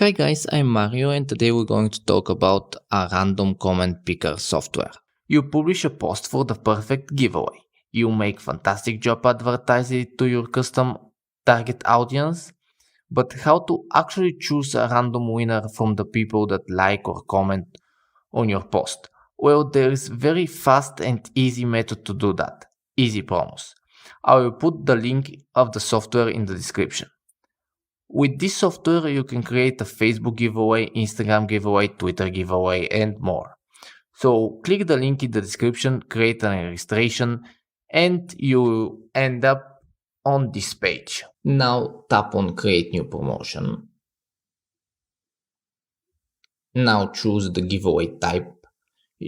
Hi guys, I'm Mario and today we're going to talk about a random comment picker software. You publish a post for the perfect giveaway. You make fantastic job advertising it to your custom target audience, but how to actually choose a random winner from the people that like or comment on your post? Well, there is very fast and easy method to do that. Easy promise. I will put the link of the software in the description. With this software, you can create a Facebook giveaway, Instagram giveaway, Twitter giveaway, and more. So click the link in the description, create an registration, and you end up on this page. Now tap on create new promotion. Now choose the giveaway type.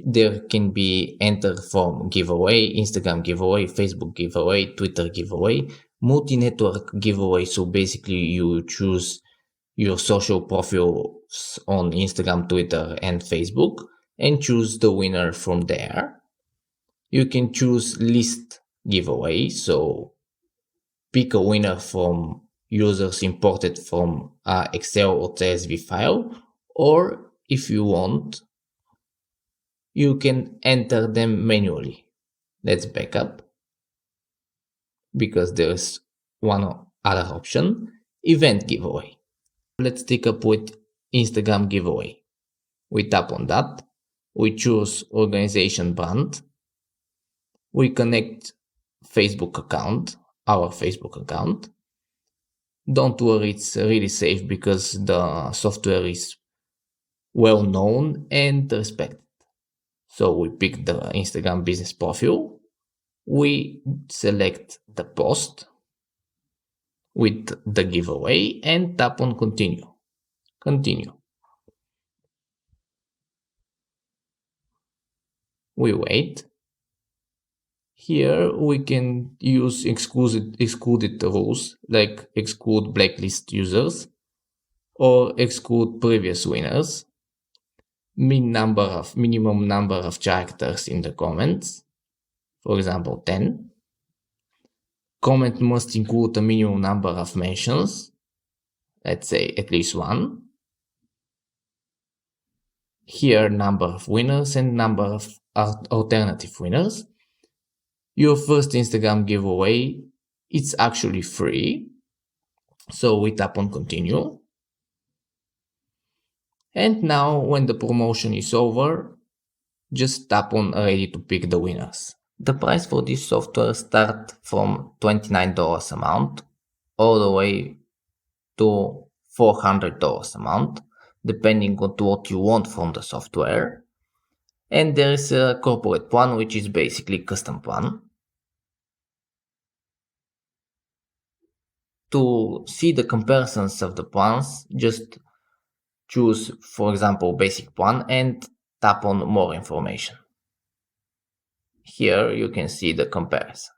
There can be enter from giveaway, Instagram giveaway, Facebook giveaway, Twitter giveaway, multi-network giveaway. So basically you choose your social profiles on Instagram, Twitter, and Facebook and choose the winner from there. You can choose list giveaway. So pick a winner from users imported from Excel or CSV file, or if you want, you can enter them manually. Let's back up because there's one other option, event giveaway. Let's take up with Instagram giveaway. We tap on that. We choose organization brand. We connect Facebook account, our Facebook account. Don't worry, it's really safe because the software is well known and respected. So we pick the Instagram business profile. We select the post with the giveaway and tap on continue. Continue. We wait. Here we can use excluded rules like exclude blacklist users or exclude previous winners, minimum number of characters in the comments, for example 10. Comment must include a minimum number of mentions, let's say at least one. Here number of winners and number of alternative winners. Your first Instagram giveaway, it's actually free. So we tap on continue. And now when the promotion is over, just tap on ready to pick the winners. The price for this software starts from $29 amount all the way to $400 amount, depending on what you want from the software. And there is a corporate one, which is basically custom one. To see the comparisons of the plans, just choose, for example, basic plan and tap on more information. Here you can see the comparison.